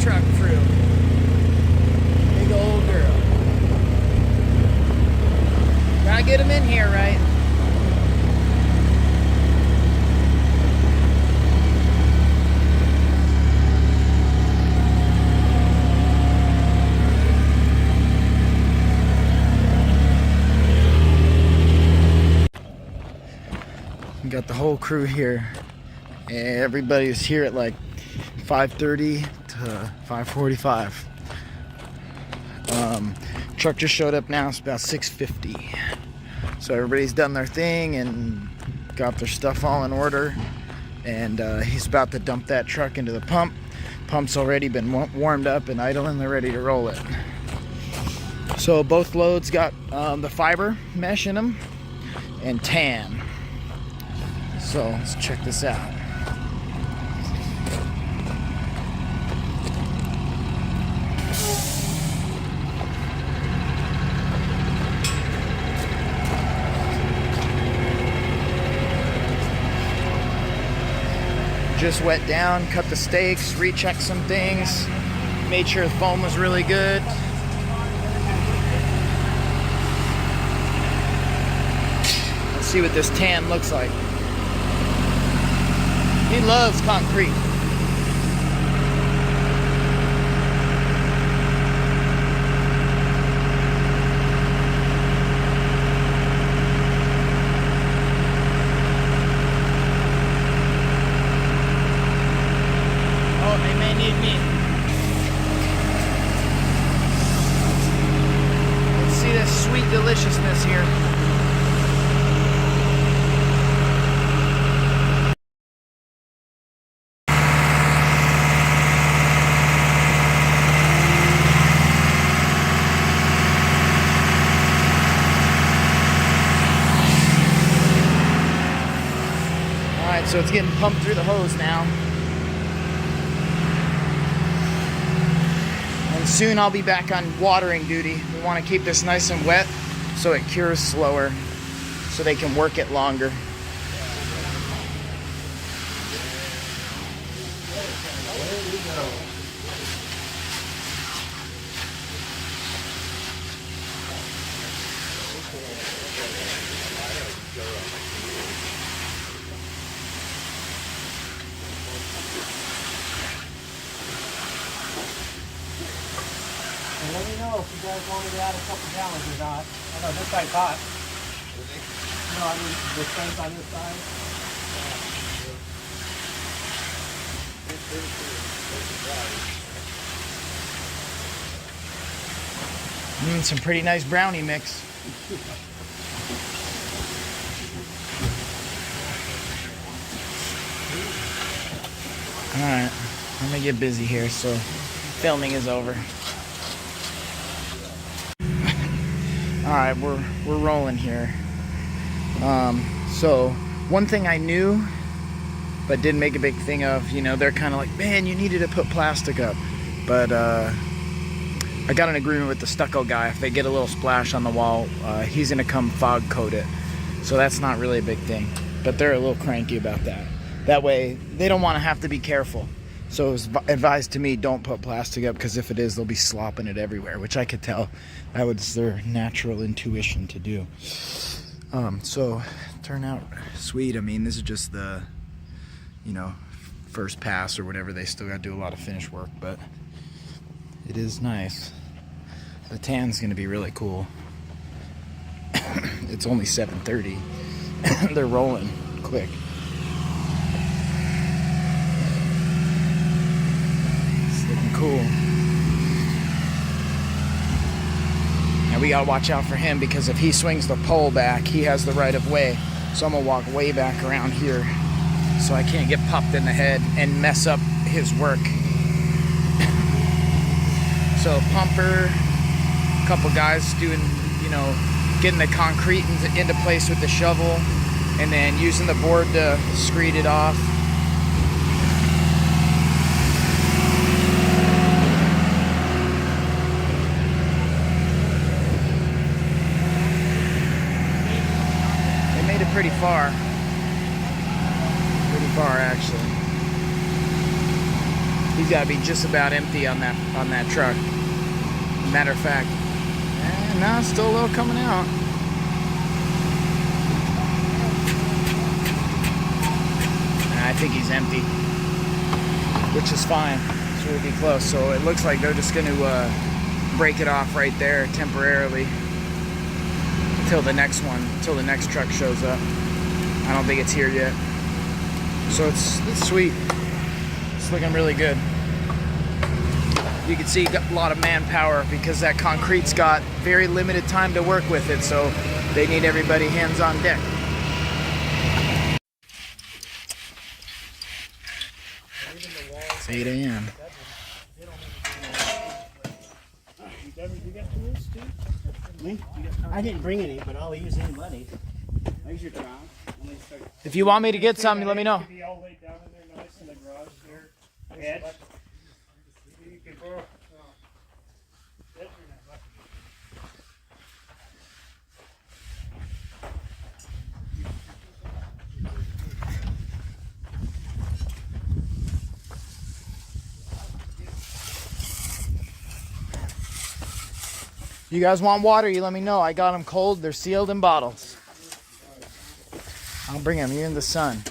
truck through. Big old girl. Gotta get him in here, right? We got the whole crew here. Everybody's here at like 5:30 to 5:45. Truck just showed up now. It's about 6:50. So everybody's done their thing and got their stuff all in order. And he's about to dump that truck into the pump. Pump's already been warmed up and idle, and they're ready to roll it. So both loads got the fiber mesh in them and tan. So let's check this out. Just wet down, cut the stakes, rechecked some things, made sure the foam was really good. Let's see what this tan looks like. He loves concrete. Oh, they may need me. Let's see this sweet deliciousness here. So it's getting pumped through the hose now. And soon I'll be back on watering duty. We want to keep this nice and wet so it cures slower, so they can work it longer. And let me know if you guys want me to add a couple gallons or not. I know this side's hot. No, I mean the fence on this side. Some pretty nice brownie mix. Alright, I'm gonna get busy here, so filming is over. Alright, we're rolling here. So one thing I knew but didn't make a big thing of, you know, they're kind of like, man, you needed to put plastic up. But I got an agreement with the stucco guy. If they get a little splash on the wall, he's gonna come fog coat it. So that's not really a big thing, but they're a little cranky about that. That way they don't want to have to be careful. So it was advised to me, don't put plastic up, because if it is, they'll be slopping it everywhere, which I could tell that was their natural intuition to do. So turned out sweet. I mean, this is just the, you know, first pass or whatever. They still got to do a lot of finish work, but it is nice. The tan's gonna be really cool. It's only 7:30. They're rolling quick. Cool. Now we gotta watch out for him, because if he swings the pole back, he has the right of way. So I'm gonna walk way back around here so I can't get popped in the head and mess up his work. So pumper, a couple guys doing, you know, getting the concrete into place with the shovel, and then using the board to screed it off. Pretty far actually. He's got to be just about empty on that truck. Matter of fact, no, still a little coming out. I think he's empty, which is fine. So we'll be close. So it looks like they're just going to break it off right there temporarily till the next truck shows up. I don't think it's here yet. So it's sweet. It's looking really good. You can see got a lot of manpower because that concrete's got very limited time to work with it, so they need everybody hands on deck. It's 8 a.m. I didn't bring any, but I'll use any money. I use your trowel. If you want me to get some, let me know. All laid down in there nice in the garage there. Edge. You can borrow. You guys want water, you let me know. I got them cold. They're sealed in bottles. I'll bring them. You're in the sun.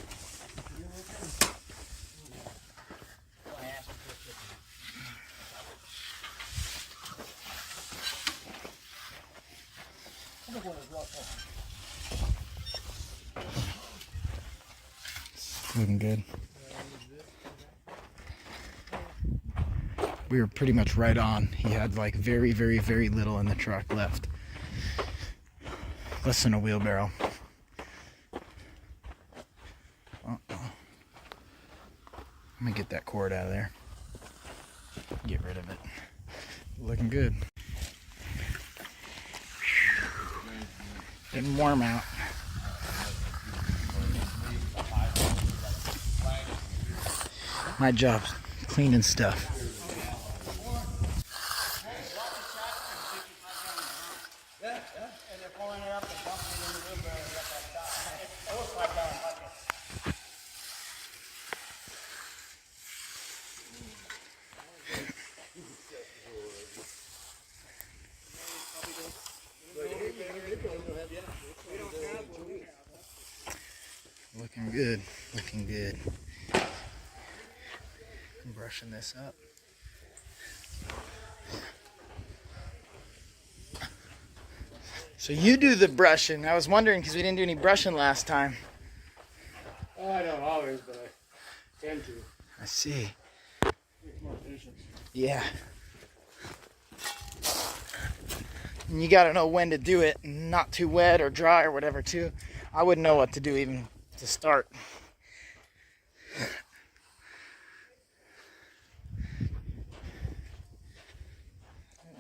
Looking good. We were pretty much right on. He had like very, very, very little in the truck left. Less than a wheelbarrow. Let me get that cord out of there. Get rid of it. Looking good. Getting warm out. My job's cleaning stuff. Looking good, looking good. I'm brushing this up. So you do the brushing. I was wondering because we didn't do any brushing last time. Oh, I don't always, but I tend to. I see. Takes more patience. Yeah. And you gotta know when to do it, and not too wet or dry or whatever too. I wouldn't know what to do even to start.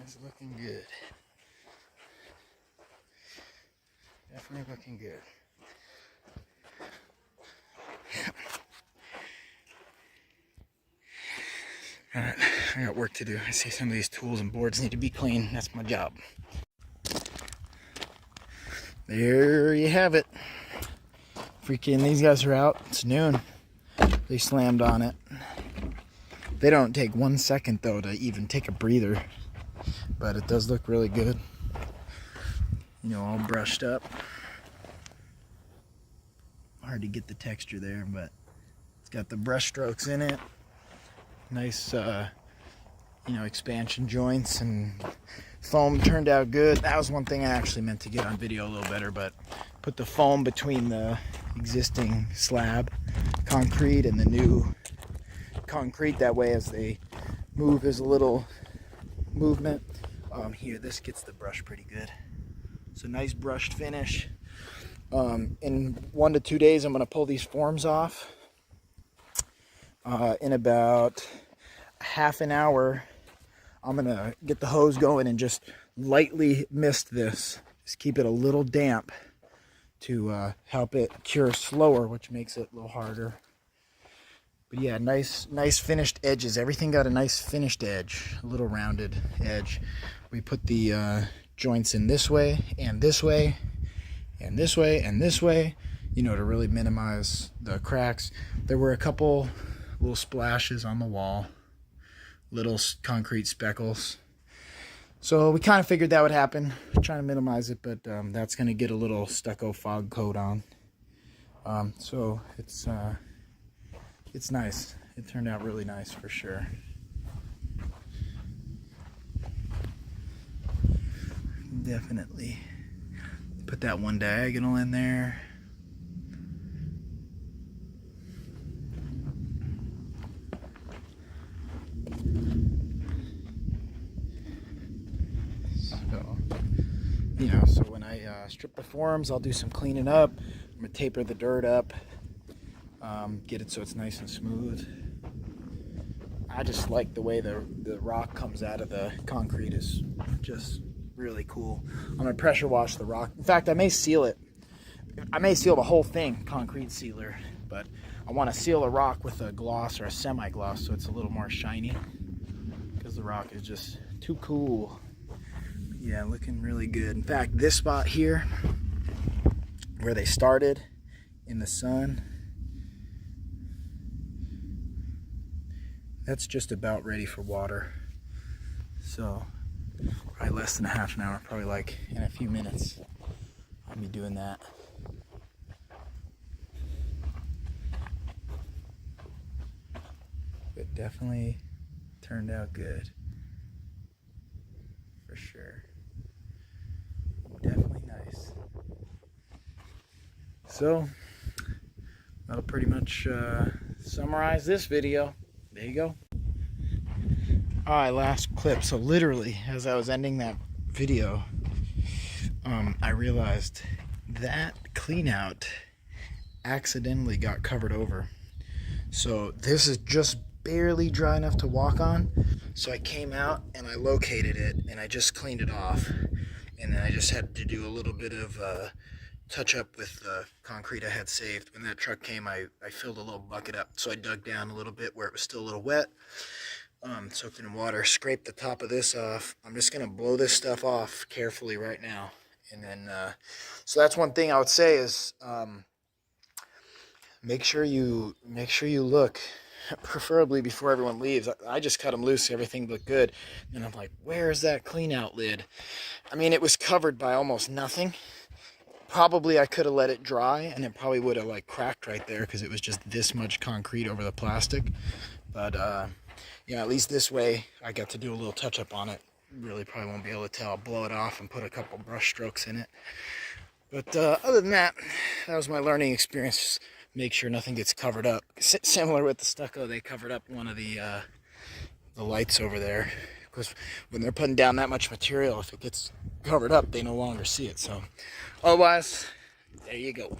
It's looking good. Definitely looking good. Alright, I got work to do. I see some of these tools and boards need to be clean. That's my job. There you have it. Freaking, these guys are out. It's noon. They slammed on it. They don't take 1 second though to even take a breather. But it does look really good. You know, all brushed up. Hard to get the texture there, but it's got the brush strokes in it. Nice, you know, expansion joints, and foam turned out good. That was one thing I actually meant to get on video a little better, but put the foam between the existing slab concrete and the new concrete. That way, as they move, there's a little movement. Here, this gets the brush pretty good. It's a nice brushed finish. In 1 to 2 days, I'm going to pull these forms off. In about half an hour, I'm going to get the hose going and just lightly mist this. Just keep it a little damp to help it cure slower, which makes it a little harder. But yeah, nice finished edges. Everything got a nice finished edge, a little rounded edge. We put the joints in this way, and this way, and this way, and this way, you know, to really minimize the cracks. There were a couple little splashes on the wall, little concrete speckles. So we kind of figured that would happen. Trying to minimize it, but that's going to get a little stucco fog coat on. So it's nice. It turned out really nice for sure. Definitely put that one diagonal in there. So, you know, so when I strip the forms, I'll do some cleaning up. I'm gonna taper the dirt up, get it so it's nice and smooth. I just like the way the rock comes out of the concrete. Is just really cool. I'm gonna pressure wash the rock. In fact, I may seal it. I may seal the whole thing, concrete sealer, but I want to seal the rock with a gloss or a semi-gloss so it's a little more shiny, because the rock is just too cool. Yeah, looking really good. In fact, this spot here where they started in the sun, that's just about ready for water. So probably less than a half an hour, probably like in a few minutes I'll be doing that. But definitely turned out good for sure. Definitely nice. So that'll pretty much summarize this video. There you go. Alright, last clip. So literally, as I was ending that video, I realized that clean out accidentally got covered over. So this is just barely dry enough to walk on. So I came out and I located it and I just cleaned it off. And then I just had to do a little bit of touch up with the concrete I had saved. When that truck came, I filled a little bucket up. So I dug down a little bit where it was still a little wet. Soaked in water, scrape the top of this off. I'm just gonna blow this stuff off carefully right now, and then so that's one thing I would say is make sure you look, preferably before everyone leaves. I just cut them loose, everything looked good, and I'm like, where is that clean out lid? I mean, it was covered by almost nothing. Probably I could have let it dry, and it probably would have like cracked right there because it was just this much concrete over the plastic. But yeah, at least this way I got to do a little touch up on it. Really probably won't be able to tell. I'll blow it off and put a couple brush strokes in it. But other than that, that was my learning experience. Make sure nothing gets covered up. Similar with the stucco, they covered up one of the lights over there. Because when they're putting down that much material, if it gets covered up, they no longer see it. So otherwise, there you go.